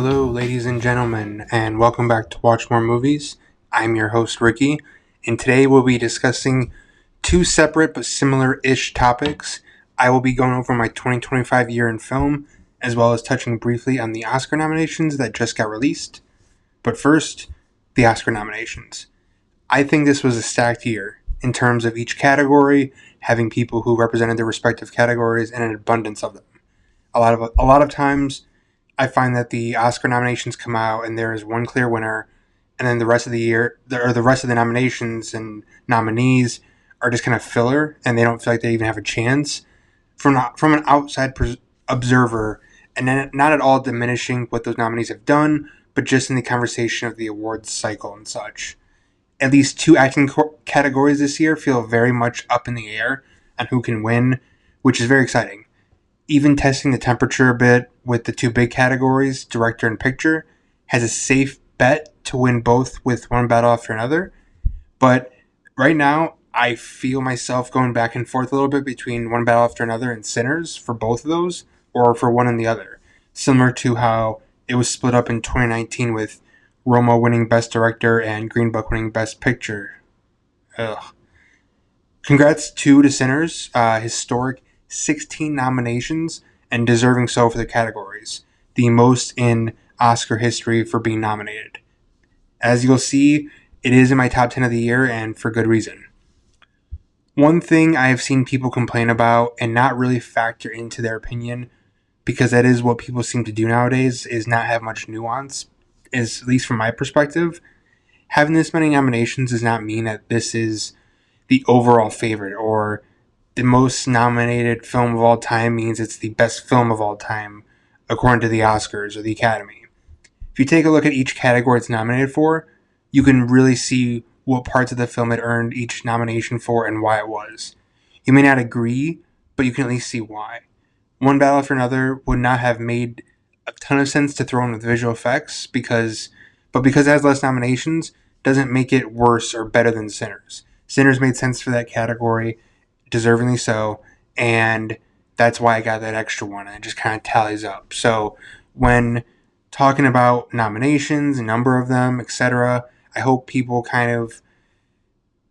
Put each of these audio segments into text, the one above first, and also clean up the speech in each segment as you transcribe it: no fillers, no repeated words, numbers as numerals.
Hello, ladies and gentlemen, and welcome back to Watch More Movies. I'm your host, Ricky, and today we'll be discussing two separate but similar-ish topics. I will be going over my 2025 year in film, as well as touching briefly on the Oscar nominations that just got released. But first, the Oscar nominations. I think this was a stacked year, in terms of each category, having people who represented their respective categories and an abundance of them. A lot of times, I find that the Oscar nominations come out and there is one clear winner, and then the rest of the year, or the rest of the nominations and nominees are just kind of filler, and they don't feel like they even have a chance. From an outside observer, and then not at all diminishing what those nominees have done, but just in the conversation of the awards cycle and such. At least two acting categories this year feel very much up in the air on who can win, which is very exciting. Even testing the temperature a bit with the two big categories, director and picture, has a safe bet to win both with one battle after another. But right now, I feel myself going back and forth a little bit between one battle after another and Sinners for both of those, or for one and the other. Similar to how it was split up in 2019 with Roma winning Best Director and Green Book winning Best Picture. Ugh. Congrats to Sinners, historic 16 nominations, and deserving so for the categories, the most in Oscar history for being nominated. As you'll see, it is in my top 10 of the year, and for good reason. One thing I have seen people complain about and not really factor into their opinion, because that is what people seem to do nowadays, is not have much nuance, is at least from my perspective. Having this many nominations does not mean that this is the overall favorite, or the most nominated film of all time means it's the best film of all time, according to the Oscars or the Academy. If you take a look at each category it's nominated for, you can really see what parts of the film it earned each nomination for and why it was. You may not agree, but you can at least see why. One battle after another would not have made a ton of sense to throw in with visual effects, because it has less nominations doesn't make it worse or better than Sinners. Sinners made sense for that category, deservingly so, and that's why I got that extra one, and it just kind of tallies up. So when talking about nominations, a number of them, etc., I hope people kind of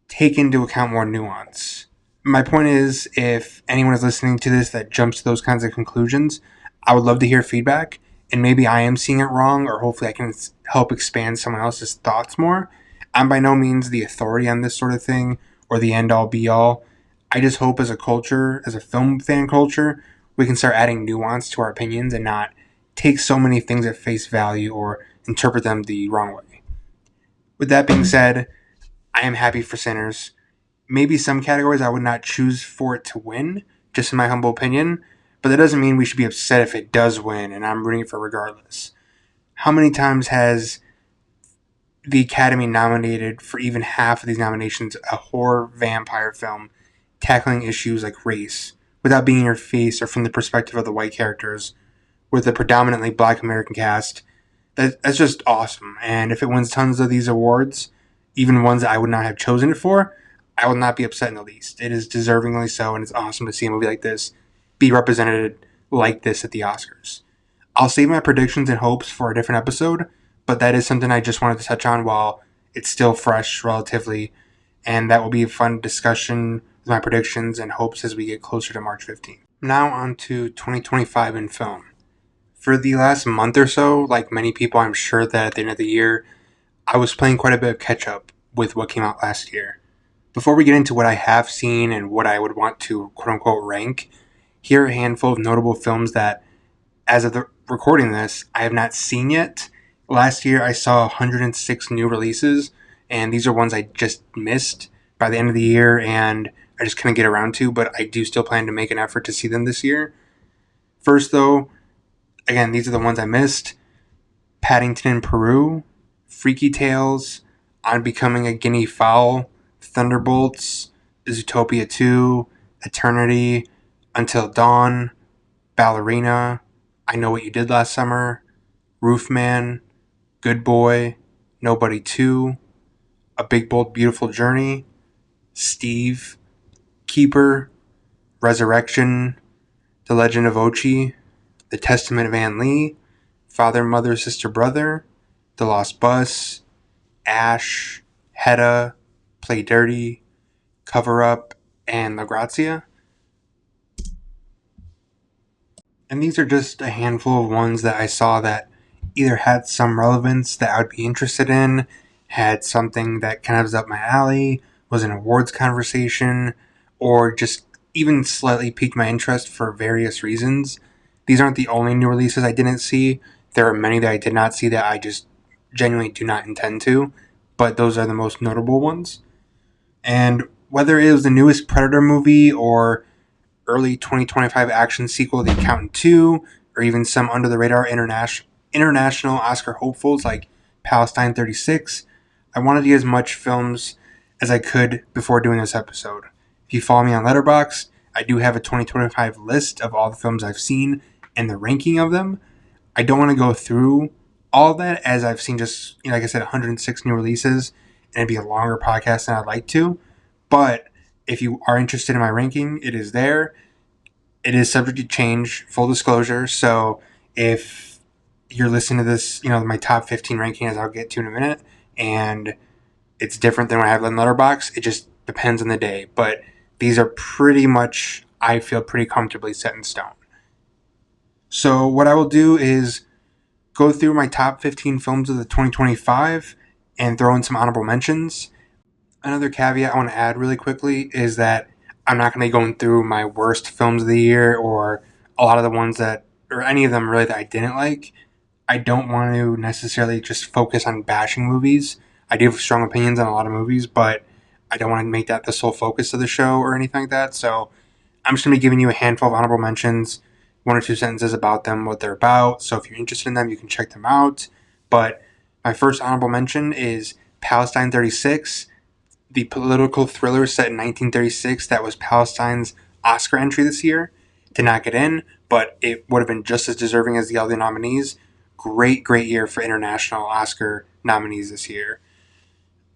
take into account more nuance. My point is, if anyone is listening to this that jumps to those kinds of conclusions, I would love to hear feedback, and maybe I am seeing it wrong, or hopefully I can help expand someone else's thoughts more. I'm by no means the authority on this sort of thing, or the end-all be-all. I just hope as a culture, as a film fan culture, we can start adding nuance to our opinions and not take so many things at face value or interpret them the wrong way. With that being said, I am happy for Sinners. Maybe some categories I would not choose for it to win, just in my humble opinion, but that doesn't mean we should be upset if it does win, and I'm rooting for it regardless. How many times has the Academy nominated for even half of these nominations a horror vampire film tackling issues like race, without being in your face or from the perspective of the white characters, with a predominantly black American cast? That's just awesome. And if it wins tons of these awards, even ones that I would not have chosen it for, I will not be upset in the least. It is deservingly so, and it's awesome to see a movie like this be represented like this at the Oscars. I'll save my predictions and hopes for a different episode, but that is something I just wanted to touch on while it's still fresh relatively, and that will be a fun discussion with my predictions and hopes as we get closer to March 15th. Now on to 2025 in film. For the last month or so, like many people, I'm sure that at the end of the year, I was playing quite a bit of catch up with what came out last year. Before we get into what I have seen and what I would want to quote-unquote rank, here are a handful of notable films that, as of the recording this, I have not seen yet. Last year, I saw 106 new releases, and these are ones I just missed by the end of the year, and I just couldn't get around to, but I do still plan to make an effort to see them this year. First, though, again, these are the ones I missed: Paddington in Peru, Freaky Tales, On Becoming a Guinea Fowl, Thunderbolts, Zootopia 2, Eternity, Until Dawn, Ballerina, I Know What You Did Last Summer, Roofman, Good Boy, Nobody 2, A Big Bold Beautiful Journey, Steve, Keeper, Resurrection, The Legend of Ochi, The Testament of Anne Lee, Father, Mother, Sister, Brother, The Lost Bus, Ash, Hedda, Play Dirty, Cover Up, and La Grazia. And these are just a handful of ones that I saw that either had some relevance that I would be interested in, had something that kind of was up my alley, was an awards conversation, or just even slightly piqued my interest for various reasons. These aren't the only new releases I didn't see. There are many that I did not see that I just genuinely do not intend to, but those are the most notable ones. And whether it was the newest Predator movie or early 2025 action sequel, The Accountant 2, or even some under the radar international Oscar hopefuls like Palestine 36, I wanted to get as much films as I could before doing this episode. If you follow me on Letterboxd, I do have a 2025 list of all the films I've seen and the ranking of them. I don't want to go through all of that as I've seen just, like I said, 106 new releases, and it'd be a longer podcast than I'd like to. But if you are interested in my ranking, it is there. It is subject to change, full disclosure. So if you're listening to this, my top 15 ranking, as I'll get to in a minute, and it's different than what I have on Letterboxd, it just depends on the day. But these are pretty much, I feel, pretty comfortably set in stone. So what I will do is go through my top 15 films of the 2025 and throw in some honorable mentions. Another caveat I want to add really quickly is that I'm not going to be going through my worst films of the year or a lot of the ones that, or any of them really that I didn't like. I don't want to necessarily just focus on bashing movies. I do have strong opinions on a lot of movies, but I don't want to make that the sole focus of the show or anything like that. So I'm just going to be giving you a handful of honorable mentions, one or two sentences about them, what they're about. So if you're interested in them, you can check them out. But my first honorable mention is Palestine 36, the political thriller set in 1936 that was Palestine's Oscar entry this year. Did not get in, but it would have been just as deserving as the other nominees. Great year for international Oscar nominees this year.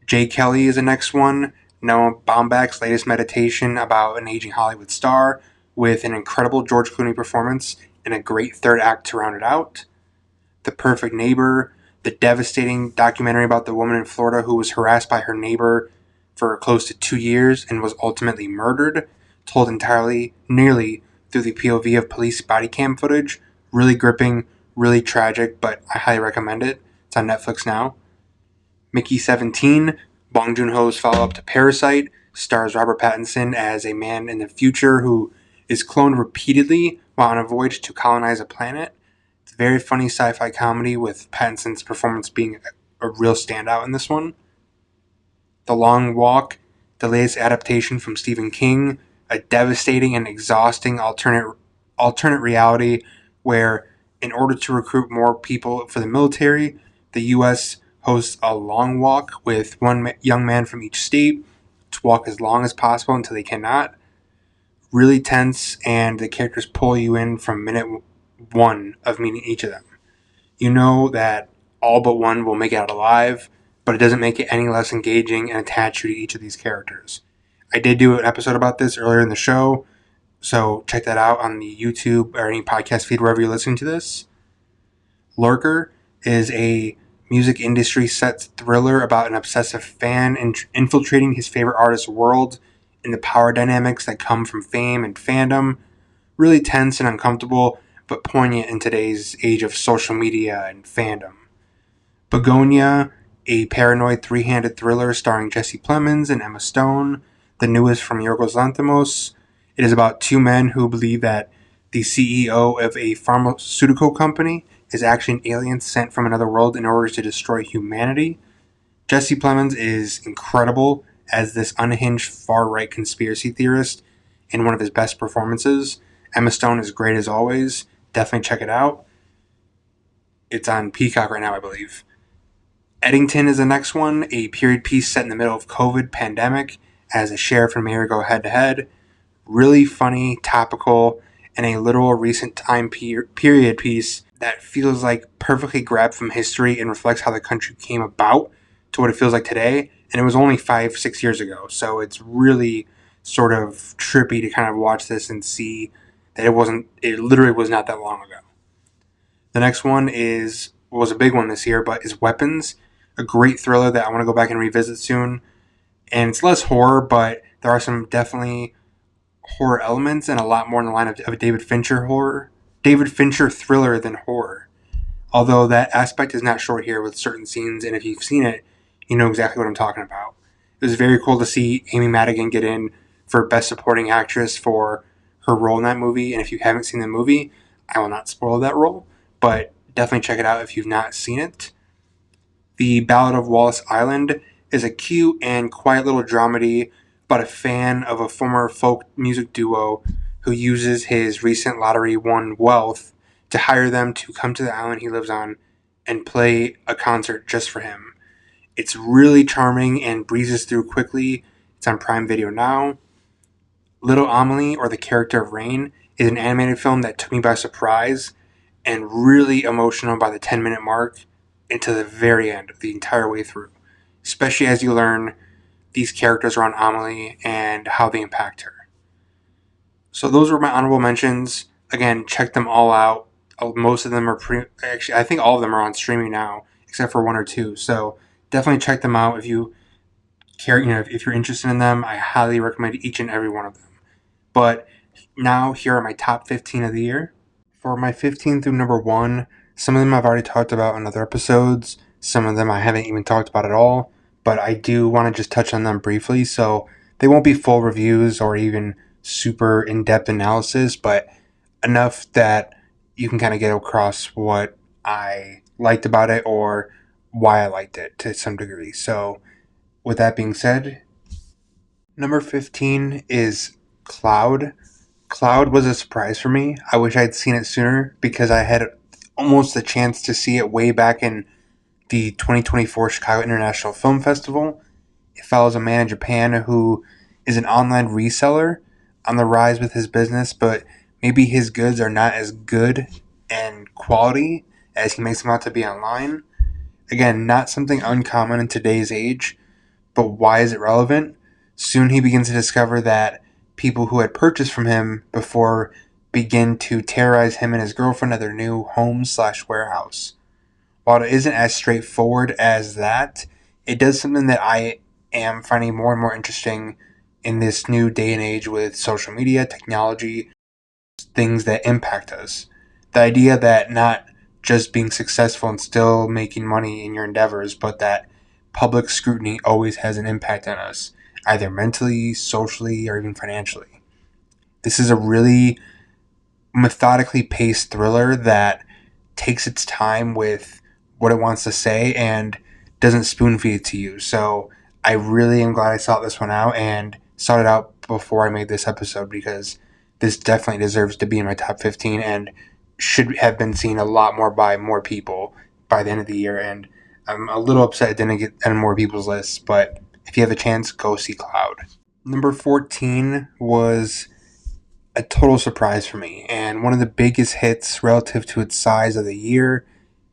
Jay Kelly is the next one. Noah Baumbach's latest meditation about an aging Hollywood star, with an incredible George Clooney performance and a great third act to round it out. The Perfect Neighbor, the devastating documentary about the woman in Florida who was harassed by her neighbor for close to 2 years and was ultimately murdered, told nearly through the POV of police body cam footage. Really gripping, really tragic, but I highly recommend it. It's on Netflix now. Mickey 17, Bong Joon-ho's follow-up to Parasite, stars Robert Pattinson as a man in the future who is cloned repeatedly while on a voyage to colonize a planet. It's a very funny sci-fi comedy with Pattinson's performance being a real standout in this one. The Long Walk, the latest adaptation from Stephen King, a devastating and exhausting alternate reality where, in order to recruit more people for the military, the U.S. hosts a long walk with one young man from each state to walk as long as possible until they cannot. Really tense, and the characters pull you in from minute one of meeting each of them. You know that all but one will make it out alive, but it doesn't make it any less engaging and attach you to each of these characters. I did do an episode about this earlier in the show, so check that out on the YouTube or any podcast feed wherever you're listening to this. Lurker is a music industry set thriller about an obsessive fan infiltrating his favorite artist's world and the power dynamics that come from fame and fandom. Really tense and uncomfortable, but poignant in today's age of social media and fandom. Begonia, a paranoid three-handed thriller starring Jesse Plemons and Emma Stone, the newest from Yorgos Lanthimos. It is about two men who believe that the CEO of a pharmaceutical company is actually an alien sent from another world in order to destroy humanity. Jesse Plemons is incredible as this unhinged far-right conspiracy theorist in one of his best performances. Emma Stone is great as always. Definitely check it out. It's on Peacock right now, I believe. Eddington is the next one, a period piece set in the middle of COVID pandemic as a sheriff and mayor go head-to-head. Really funny, topical, and a literal recent time period piece that feels like perfectly grabbed from history and reflects how the country came about to what it feels like today. And it was only 5-6 years ago, so it's really sort of trippy to kind of watch this and see that it literally was not that long ago. The next one was a big one this year, but is Weapons, a great thriller that I want to go back and revisit soon. And it's less horror, but there are some definitely horror elements and a lot more in the line of a David Fincher thriller than horror. Although that aspect is not short here with certain scenes, and if you've seen it, you know exactly what I'm talking about. It was very cool to see Amy Madigan get in for Best Supporting Actress for her role in that movie, and if you haven't seen the movie, I will not spoil that role, but definitely check it out if you've not seen it. The Ballad of Wallace Island is a cute and quiet little dramedy about a fan of a former folk music duo who uses his recent lottery won wealth to hire them to come to the island he lives on and play a concert just for him. It's really charming and breezes through quickly. It's on Prime Video now. Little Amelie, or the character of Rain, is an animated film that took me by surprise and really emotional by the 10-minute mark into the very end, the entire way through. Especially as you learn these characters around Amelie and how they impact her. So those were my honorable mentions. Again, check them all out. Most of them are actually, I think all of them are on streaming now, except for one or two. So definitely check them out if you care. If you're interested in them, I highly recommend each and every one of them. But now here are my top 15 of the year. For my 15 through number 1, some of them I've already talked about in other episodes. Some of them I haven't even talked about at all. But I do want to just touch on them briefly. So they won't be full reviews or even super in-depth analysis, but enough that you can kind of get across what I liked about it or why I liked it to some degree. So with that being said, number 15 is Cloud. Cloud was a surprise for me. I wish I'd seen it sooner because I had almost the chance to see it way back in the 2024 Chicago International Film Festival. It follows a man in Japan who is an online reseller on the rise with his business, but maybe his goods are not as good and quality as he makes them out to be online. Again, not something uncommon in today's age, but why is it relevant? Soon he begins to discover that people who had purchased from him before begin to terrorize him and his girlfriend at their new home/warehouse. While it isn't as straightforward as that, it does something that I am finding more and more interesting in this new day and age with social media, technology, things that impact us. The idea that not just being successful and still making money in your endeavors, but that public scrutiny always has an impact on us, either mentally, socially, or even financially. This is a really methodically paced thriller that takes its time with what it wants to say and doesn't spoon feed it to you. So I really am glad I sought this one out and sought it out before I made this episode because this definitely deserves to be in my top 15 and should have been seen a lot more by more people by the end of the year. And I'm a little upset it didn't get on more people's lists, but if you have a chance, go see Cloud. Number 14 was a total surprise for me and one of the biggest hits relative to its size of the year.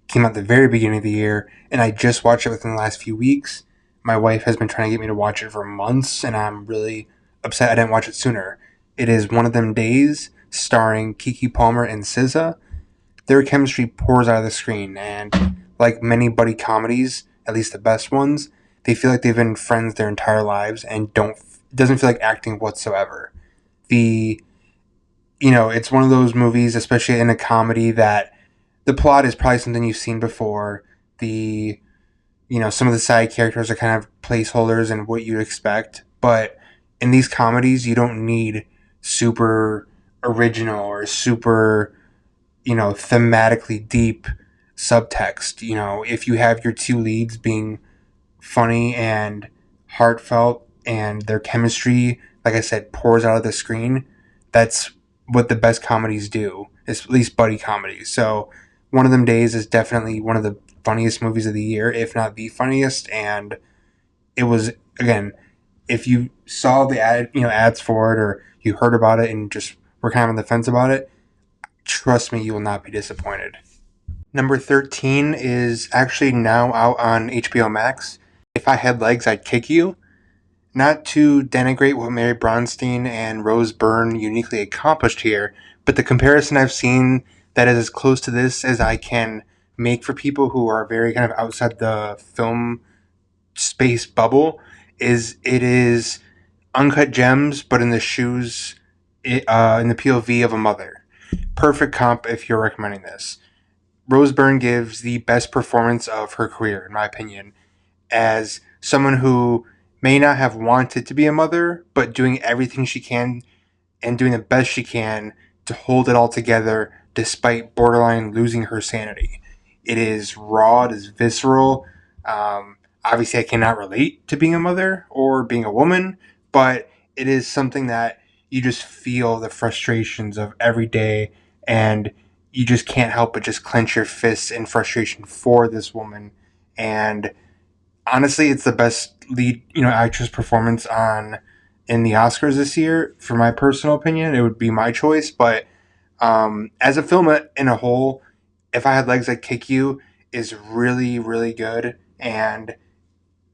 Came out at the very beginning of the year, and I just watched it within the last few weeks. My wife has been trying to get me to watch it for months, and I'm really upset I didn't watch it sooner. It is One of Them Days, starring Keke Palmer and SZA. Their chemistry pours out of the screen, and like many buddy comedies, at least the best ones, they feel like they've been friends their entire lives and doesn't feel like acting whatsoever. It's one of those movies, especially in a comedy, that the plot is probably something you've seen before. Some of the side characters are kind of placeholders and what you'd expect. But in these comedies, you don't need super original or super, thematically deep subtext. If you have your two leads being funny and heartfelt and their chemistry, like I said, pours out of the screen, that's what the best comedies do, at least buddy comedies. So One of Them Days is definitely one of the funniest movies of the year, if not the funniest. And it was, again, if you saw the ads for it, or you heard about it and just were kind of on the fence about it, trust me, you will not be disappointed. Number 13 is actually now out on HBO Max. If I Had Legs, I'd Kick You. Not to denigrate what Mary Bronstein and Rose Byrne uniquely accomplished here, but the comparison I've seen that is as close to this as I can make for people who are very kind of outside the film space bubble. It is uncut gems, but in the shoes, in the POV of a mother. Perfect comp if you're recommending this. Rose Byrne gives the best performance of her career, in my opinion, as someone who may not have wanted to be a mother, but doing everything she can and doing the best she can to hold it all together despite borderline losing her sanity. It is raw, it is visceral. Obviously, I cannot relate to being a mother or being a woman, but it is something that you just feel the frustrations of every day, and you just can't help but just clench your fists in frustration for this woman. And honestly, it's the best lead, actress performance on in the Oscars this year. For my personal opinion, it would be my choice. But as a film in a whole, If I Had Legs I'd Kick You is really, really good. And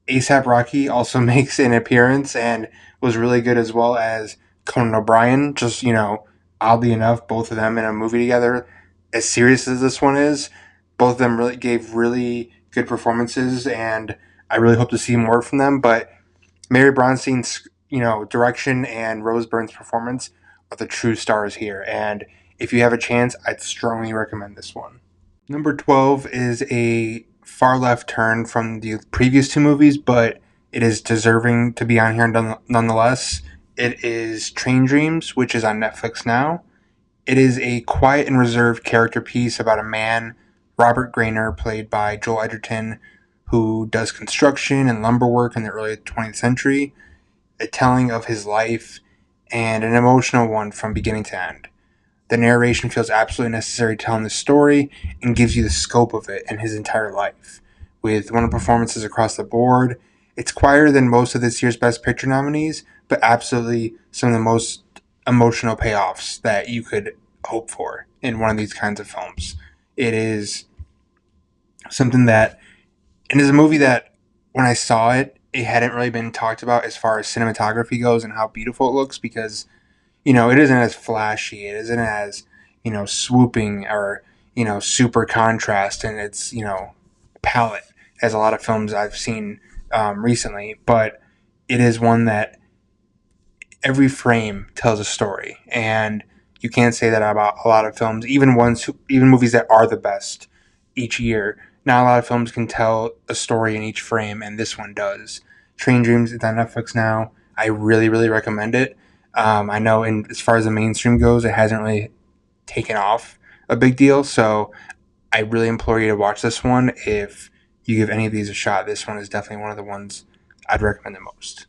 ASAP Rocky also makes an appearance and was really good, as well as Conan O'Brien. Just, oddly enough, both of them in a movie together, as serious as this one is, both of them really gave really good performances, and I really hope to see more from them. But Mary Bronstein's, direction and Rose Byrne's performance are the true stars here. And if you have a chance, I'd strongly recommend this one. Number 12 is a far left turn from the previous two movies, but it is deserving to be on here nonetheless. It is Train Dreams, which is on Netflix now. It is a quiet and reserved character piece about a man, Robert Grainer, played by Joel Edgerton, who does construction and lumber work in the early 20th century, a telling of his life and an emotional one from beginning to end. The narration feels absolutely necessary telling the story and gives you the scope of it and his entire life. With one of the performances across the board, it's quieter than most of this year's Best Picture nominees, but absolutely some of the most emotional payoffs that you could hope for in one of these kinds of films. It is something that, and it's a movie that when I saw it, it hadn't really been talked about as far as cinematography goes and how beautiful it looks, because it isn't as flashy. It isn't as, swooping or, super contrast in its, palette as a lot of films I've seen recently. But it is one that every frame tells a story. And you can't say that about a lot of films, even movies that are the best each year. Not a lot of films can tell a story in each frame, and this one does. Train Dreams is on Netflix now. I really, really recommend it. I know, as far as the mainstream goes, it hasn't really taken off a big deal. So I really implore you to watch this one. If you give any of these a shot, this one is definitely one of the ones I'd recommend the most.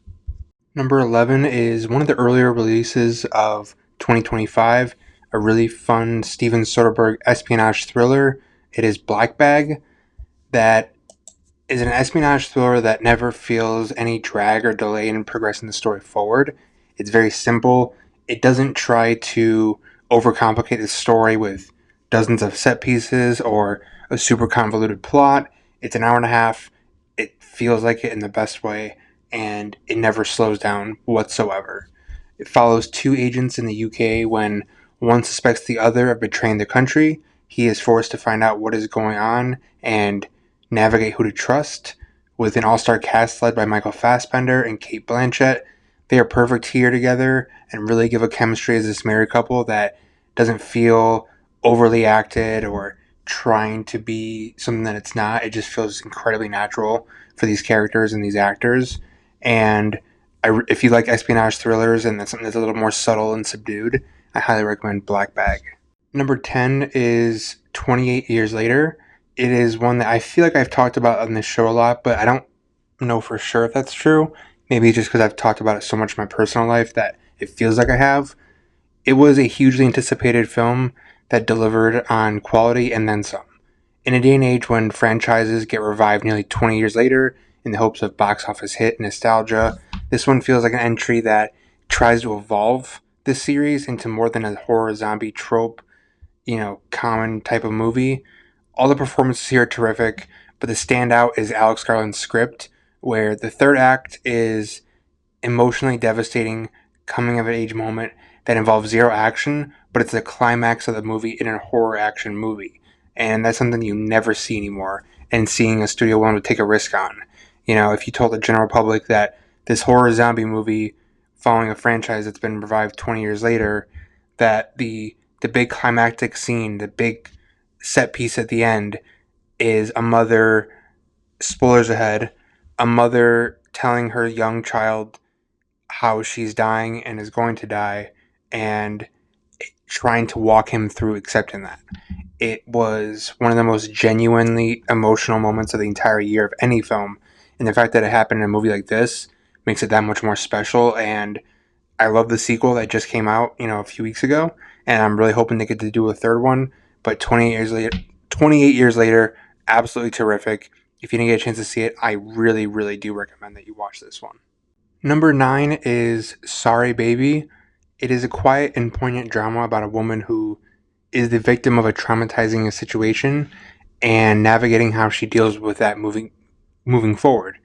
Number 11 is one of the earlier releases of 2025, a really fun Steven Soderbergh espionage thriller. It is Black Bag, that is an espionage thriller that never feels any drag or delay in progressing the story forward. It's very simple. It doesn't try to overcomplicate the story with dozens of set pieces or a super convoluted plot. It's an hour and a half. It feels like it in the best way, and it never slows down whatsoever. It follows two agents in the UK when one suspects the other of betraying the country. He is forced to find out what is going on and navigate who to trust. With an all-star cast led by Michael Fassbender and Cate Blanchett, they are perfect here together and really give a chemistry as this married couple that doesn't feel overly acted or trying to be something that it's not. It just feels incredibly natural for these characters and these actors. And if you like espionage thrillers and that's something that's a little more subtle and subdued, I highly recommend Black Bag. Number 10 is 28 Years Later. It is one that I feel like I've talked about on this show a lot, but I don't know for sure if that's true. Maybe just because I've talked about it so much in my personal life that it feels like I have. It was a hugely anticipated film that delivered on quality and then some. In a day and age when franchises get revived nearly 20 years later in the hopes of box office hit nostalgia, this one feels like an entry that tries to evolve this series into more than a horror zombie trope, common type of movie. All the performances here are terrific, but the standout is Alex Garland's script, where the third act is emotionally devastating coming of age moment that involves zero action, but it's the climax of the movie in a horror action movie. And that's something you never see anymore, and seeing a studio willing to take a risk on. If you told the general public that this horror zombie movie following a franchise that's been revived 20 years later, that the big climactic scene, the big set piece at the end is a mother, spoilers ahead, a mother telling her young child how she's dying and is going to die, and trying to walk him through accepting that. It was one of the most genuinely emotional moments of the entire year of any film. And the fact that it happened in a movie like this makes it that much more special. And I love the sequel that just came out, a few weeks ago. And I'm really hoping they get to do a third one. But 28 years later, absolutely terrific. If you didn't get a chance to see it, I really, really do recommend that you watch this one. Number 9 is Sorry Baby. It is a quiet and poignant drama about a woman who is the victim of a traumatizing situation and navigating how she deals with that moving forward.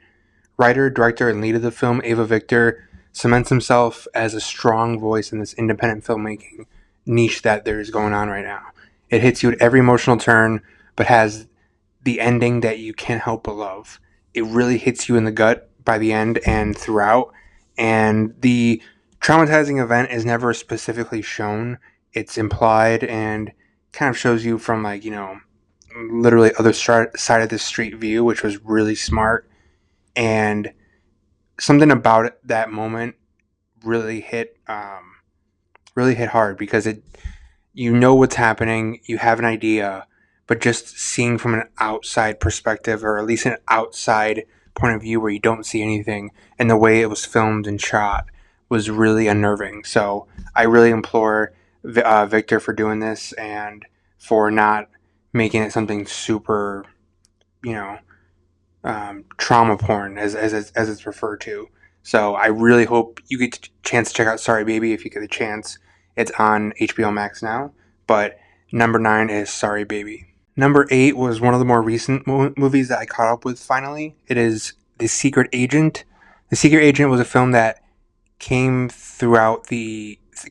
Writer, director, and lead of the film, Ava Victor, cements himself as a strong voice in this independent filmmaking niche that there's going on right now. It hits you at every emotional turn, but has the ending that you can't help but love. It really hits you in the gut by the end and throughout. And the traumatizing event is never specifically shown. It's implied and kind of shows you from literally other side of the street view, which was really smart. And something about that moment really really hit hard because you know what's happening, you have an idea, but just seeing from an outside perspective, or at least an outside point of view where you don't see anything, and the way it was filmed and shot was really unnerving. So I really implore Victor for doing this and for not making it something super, you know, trauma porn as it's referred to. So I really hope you get a chance to check out Sorry Baby if you get a chance. It's on HBO Max now. But number 9 is Sorry Baby. Number 8 was one of the more recent movies that I caught up with finally. It is The Secret Agent. The Secret Agent was a film that came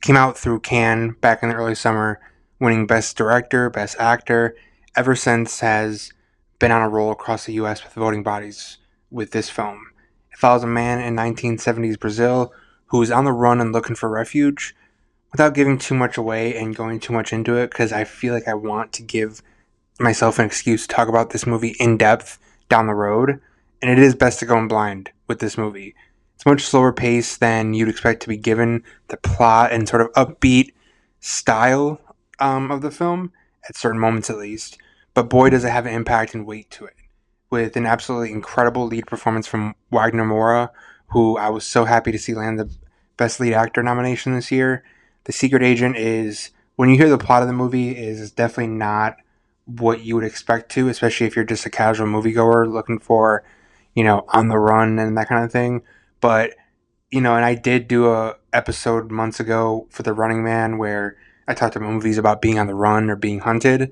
came out through Cannes back in the early summer, winning Best Director, Best Actor. Ever since has been on a roll across the U.S. with voting bodies with this film. It follows a man in 1970s Brazil who is on the run and looking for refuge. Without giving too much away and going too much into it, because I feel like I want to give myself an excuse to talk about this movie in depth down the road, and it is best to go in blind with this movie. It's much slower pace than you'd expect to be given the plot and sort of upbeat style of the film, at certain moments at least. But boy, does it have an impact and weight to it. With an absolutely incredible lead performance from Wagner Moura, who I was so happy to see land the Best Lead Actor nomination this year. The Secret Agent is, when you hear the plot of the movie, is definitely not what you would expect to, especially if you're just a casual moviegoer looking for, on the run and that kind of thing. But, and I did do a episode months ago for The Running Man where I talked about movies about being on the run or being hunted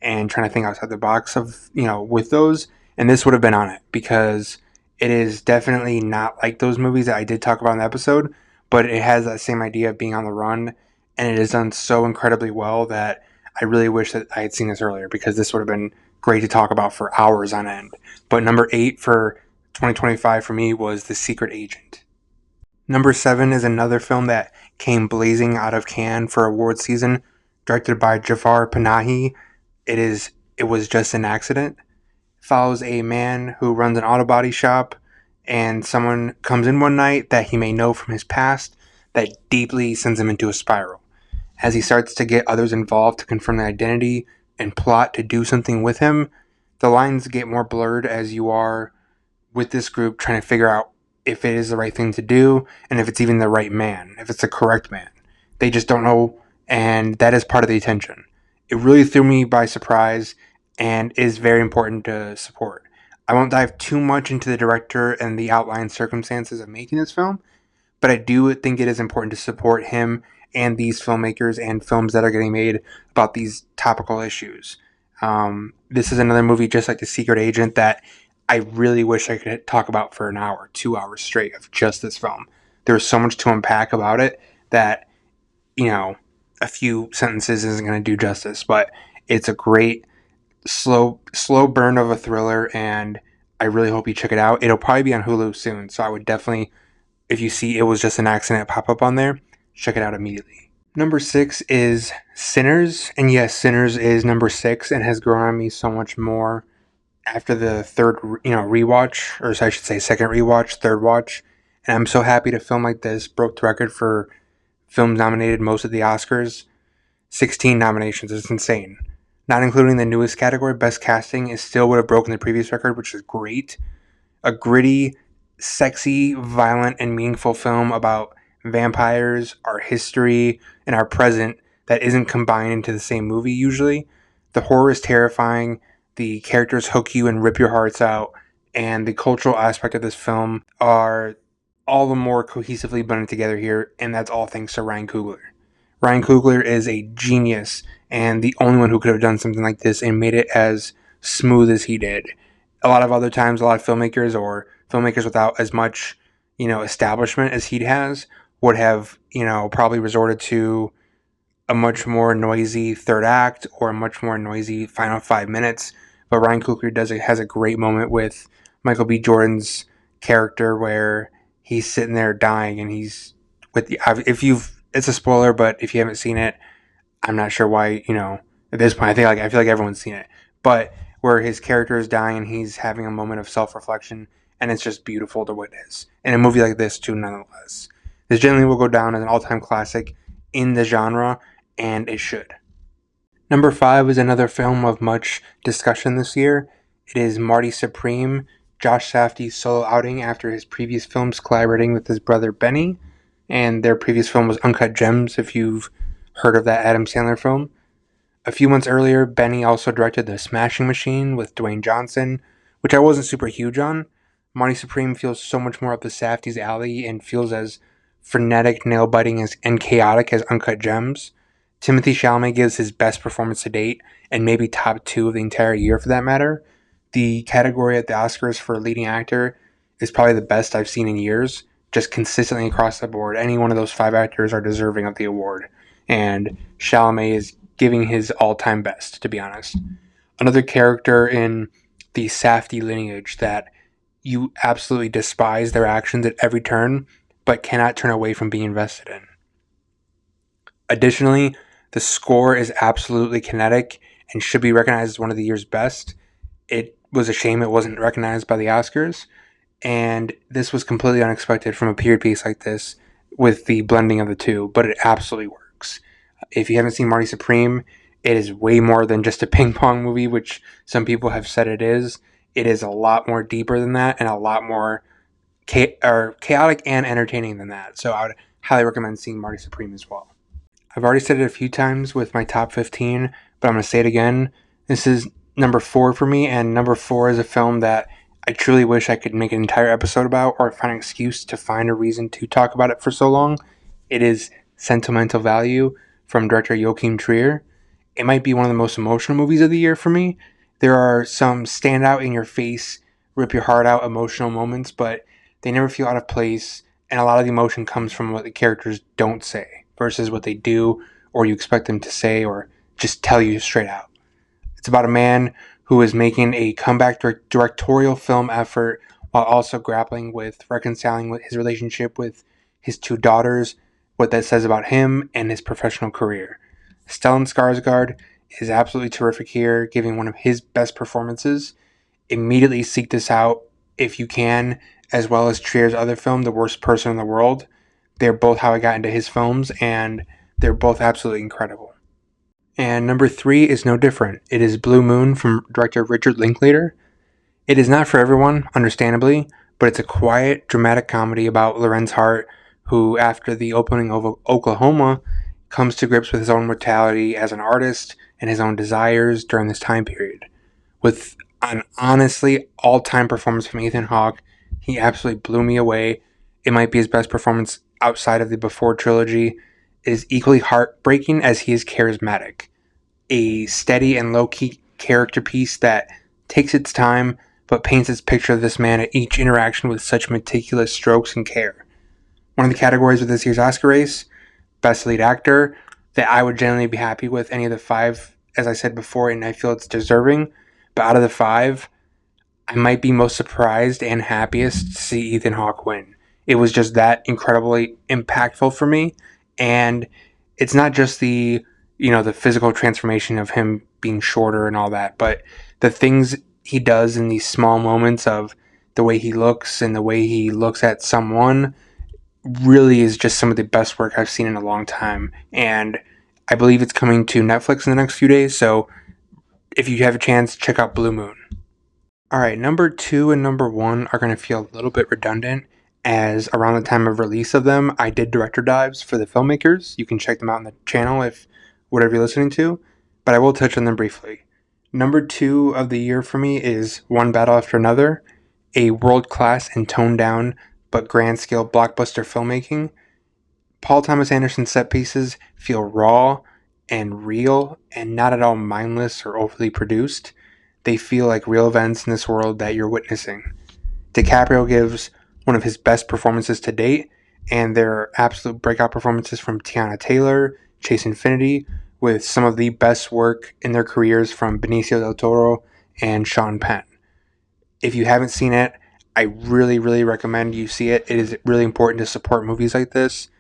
and trying to think outside the box of, with those. And this would have been on it because it is definitely not like those movies that I did talk about in the episode, but it has that same idea of being on the run, and it is done so incredibly well that I really wish that I had seen this earlier because this would have been great to talk about for hours on end. But number 8 for 2025 for me was The Secret Agent. Number 7 is another film that came blazing out of Cannes for award season, directed by Jafar Panahi. It was just an accident. Follows a man who runs an auto body shop, and someone comes in one night that he may know from his past that deeply sends him into a spiral. As he starts to get others involved to confirm the identity and plot to do something with him, the lines get more blurred as you are with this group trying to figure out if it is the right thing to do and if it's even the right man, if it's the correct man. They just don't know, and that is part of the tension. It really threw me by surprise and is very important to support. I won't dive too much into the director and the outlined circumstances of making this film, but I do think it is important to support him and these filmmakers and films that are getting made about these topical issues. This is another movie just like The Secret Agent that I really wish I could talk about for an hour, 2 hours straight of just this film. There's so much to unpack about it that a few sentences isn't going to do justice, but it's a great slow burn of a thriller, and I really hope you check it out. It'll probably be on Hulu soon, so I would definitely, if you see It Was Just an Accident pop up on there, check it out immediately. Number 6 is Sinners, and yes, Sinners is number 6 and has grown on me so much more after the third, rewatch, or I should say second rewatch, third watch. And I'm so happy to film like this broke the record for films nominated most at the Oscars. 16 nominations. It's insane. Not including the newest category, Best Casting, it still would have broken the previous record, which is great. A gritty, sexy, violent, and meaningful film about vampires, our history, and our present that isn't combined into the same movie usually. The horror is terrifying, the characters hook you and rip your hearts out, and the cultural aspect of this film are all the more cohesively blended together here, and that's all thanks to Ryan Coogler. Ryan Coogler is a genius and the only one who could have done something like this and made it as smooth as he did. A lot of other times, a lot of filmmakers or filmmakers without as much, establishment as he has would have, probably resorted to a much more noisy third act or a much more noisy final 5 minutes. But Ryan Coogler has a great moment with Michael B. Jordan's character where he's sitting there dying and he's with the, it's a spoiler, but if you haven't seen it, I'm not sure why, at this point, I feel like everyone's seen it, but where his character is dying and he's having a moment of self-reflection, and it's just beautiful to witness. And a movie like this, too, nonetheless. This generally will go down as an all-time classic in the genre, and it should. Number 5 is another film of much discussion this year. It is Marty Supreme, Josh Safdie's solo outing after his previous films collaborating with his brother Benny, and their previous film was Uncut Gems, if you've heard of that Adam Sandler film. A few months earlier, Benny also directed The Smashing Machine with Dwayne Johnson, which I wasn't super huge on. Marty Supreme feels so much more up the Safdie's alley and feels as frenetic, nail-biting, and chaotic as Uncut Gems. Timothée Chalamet gives his best performance to date, and maybe top 2 of the entire year for that matter. The category at the Oscars for leading actor is probably the best I've seen in years, just consistently across the board. Any one of those 5 actors are deserving of the award, and Chalamet is giving his all-time best, to be honest. Another character in the Safdie lineage that you absolutely despise their actions at every turn, but cannot turn away from being invested in. Additionally, the score is absolutely kinetic and should be recognized as one of the year's best. It was a shame it wasn't recognized by the Oscars, and this was completely unexpected from a period piece like this with the blending of the two, but it absolutely works. If you haven't seen Marty Supreme, it is way more than just a ping pong movie, which some people have said it is. It is a lot more deeper than that and a lot more chaotic and entertaining than that. So I would highly recommend seeing Marty Supreme as well. I've already said it a few times with my top 15, but I'm going to say it again. This is number 4 for me, and number 4 is a film that I truly wish I could make an entire episode about or find an excuse to find a reason to talk about it for so long. It is Sentimental Value from director Joachim Trier. It might be one of the most emotional movies of the year for me. There are some stand out in your face, rip your heart out emotional moments, but they never feel out of place, and a lot of the emotion comes from what the characters don't say versus what they do or you expect them to say or just tell you straight out. It's about a man who is making a comeback directorial film effort while also grappling with reconciling with his relationship with his 2 daughters, what that says about him and his professional career. Stellan Skarsgård is absolutely terrific here, giving one of his best performances. Immediately seek this out if you can, as well as Trier's other film, The Worst Person in the World. They're both how I got into his films, and they're both absolutely incredible. And number 3 is no different. It is Blue Moon from director Richard Linklater. It is not for everyone, understandably, but it's a quiet, dramatic comedy about Lorenz Hart, who, after the opening of Oklahoma, comes to grips with his own mortality as an artist and his own desires during this time period. With an honestly all-time performance from Ethan Hawke, he absolutely blew me away. It might be his best performance outside of the Before trilogy. It is equally heartbreaking as he is charismatic. A steady and low-key character piece that takes its time but paints its picture of this man at each interaction with such meticulous strokes and care. One of the categories of this year's Oscar race, Best Lead Actor, that I would generally be happy with any of the five, as I said before, and I feel it's deserving. But out of the five, I might be most surprised and happiest to see Ethan Hawke win. It was just that incredibly impactful for me, and it's not just the physical transformation of him being shorter and all that, but the things he does in these small moments of the way he looks and the way he looks at someone really is just some of the best work I've seen in a long time. And I believe it's coming to Netflix in the next few days, so if you have a chance, check out Blue Moon. All right, number two and number one are going to feel a little bit redundant, as around the time of release of them, I did director dives for the filmmakers. You can check them out on the channel if whatever you're listening to, but I will touch on them briefly. Number two of the year for me is One Battle After Another, a world class and toned down but grand scale blockbuster filmmaking. Paul Thomas Anderson's set pieces feel raw and real and not at all mindless or overly produced. They feel like real events in this world that you're witnessing. DiCaprio gives one of his best performances to date, and there are absolute breakout performances from Tiana Taylor, Chase Infinity, with some of the best work in their careers from Benicio del Toro and Sean Penn. If you haven't seen it, I really, really recommend you see it. It is really important to support movies like this.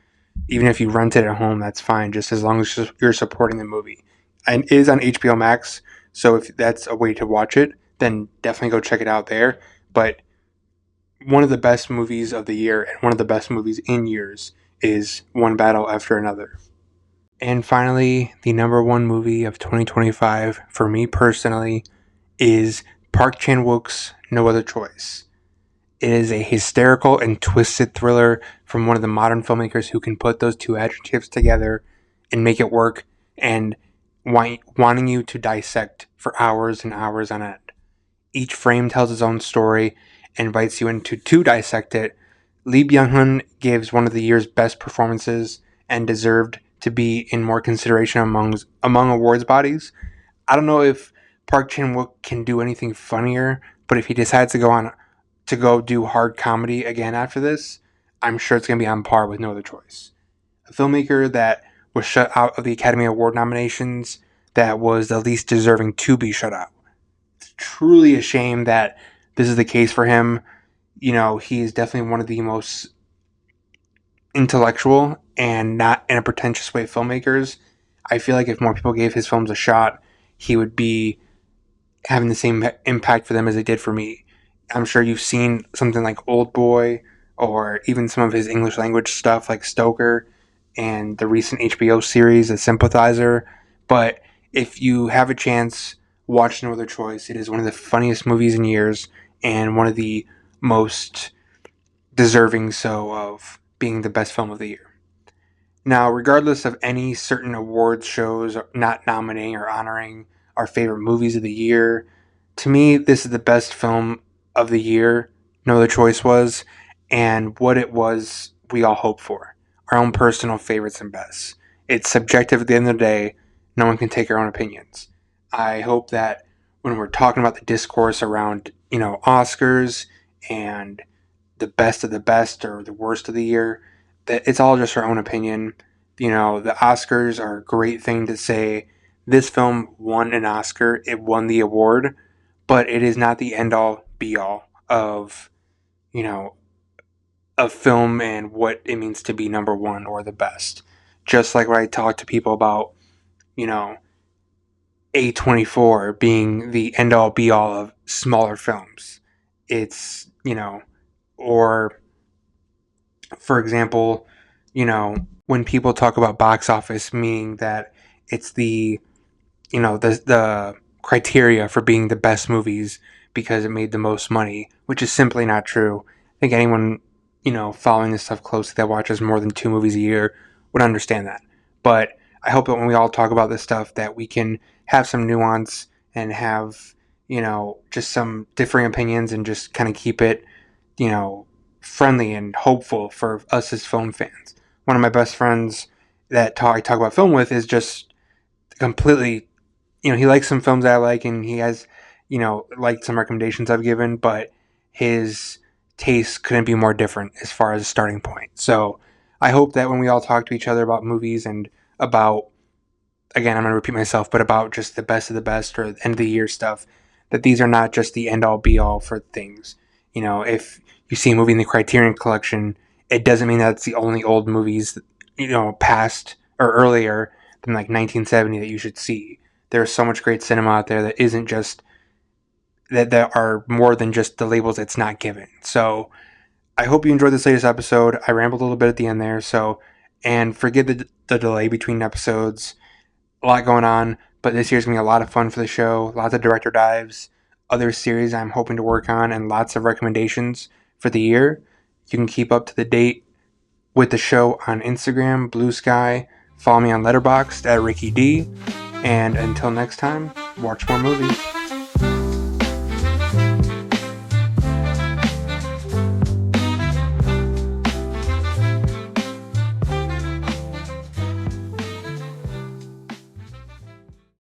Even if you rent it at home, that's fine, just as long as you're supporting the movie. And it is on HBO Max, so if that's a way to watch it, then definitely go check it out there. But one of the best movies of the year and one of the best movies in years is One Battle After Another. And finally, the number one movie of 2025 for me personally is Park Chan-wook's No Other Choice. It is a hysterical and twisted thriller from one of the modern filmmakers who can put those two adjectives together and make it work, and wanting you to dissect for hours and hours on end. Each frame tells its own story and invites you into to dissect it. Lee Byung-hun gives one of the year's best performances and deserved to be in more consideration among awards bodies. I don't know if Park Chan-wook can do anything funnier, but if he decides to go do hard comedy again after this, I'm sure it's going to be on par with No Other Choice. A filmmaker that was shut out of the Academy Award nominations, that was the least deserving to be shut out. It's truly a shame that this is the case for him. You know, he is definitely one of the most intellectual and not in a pretentious way filmmakers. I feel like if more people gave his films a shot, he would be having the same impact for them as they did for me. I'm sure you've seen something like Old Boy, or even some of his English language stuff like Stoker and the recent HBO series, The Sympathizer. But if you have a chance, watch No Other Choice. It is one of the funniest movies in years and one of the most deserving so of being the best film of the year. Now, regardless of any certain awards shows not nominating or honoring our favorite movies of the year, to me, this is the best film of the year. No Other Choice was, and what it was, we all hope for. Our own personal favorites and bests. It's subjective at the end of the day. No one can take our own opinions. I hope that when we're talking about the discourse around, Oscars and the best of the best or the worst of the year, that it's all just our own opinion. The Oscars are a great thing to say. This film won an Oscar. It won the award, but it is not the end all be all of, you know, of film and what it means to be number one or the best. Just like when I talk to people about, you know, A24 being the end all be all of smaller films. It's, or for example, when people talk about box office, meaning that it's the criteria for being the best movies because it made the most money, which is simply not true. I think anyone, following this stuff closely that watches more than 2 movies a year would understand that. But I hope that when we all talk about this stuff that we can have some nuance and have, just some differing opinions and just kind of keep it, friendly and hopeful for us as film fans. One of my best friends that I talk about film with is just completely, he likes some films that I like, and he has, liked some recommendations I've given, but his taste couldn't be more different as far as a starting point. So I hope that when we all talk to each other about movies and about, again, I'm going to repeat myself, but about just the best of the best or end of the year stuff, that these are not just the end all be all for things. You know, if you see a movie in the Criterion Collection, it doesn't mean that it's the only old movies, past or earlier than like 1970 that you should see. There's so much great cinema out there that isn't just that are more than just the labels it's not given. So I hope you enjoyed this latest episode. I rambled a little bit at the end there, and forgive the delay between episodes. A lot going on, but this year's going to be a lot of fun for the show. Lots of director dives, other series I'm hoping to work on, and lots of recommendations for the year. You can keep up to the date with the show on Instagram, Bluesky. Follow me on Letterboxd at Ricky D. And until next time, watch more movies.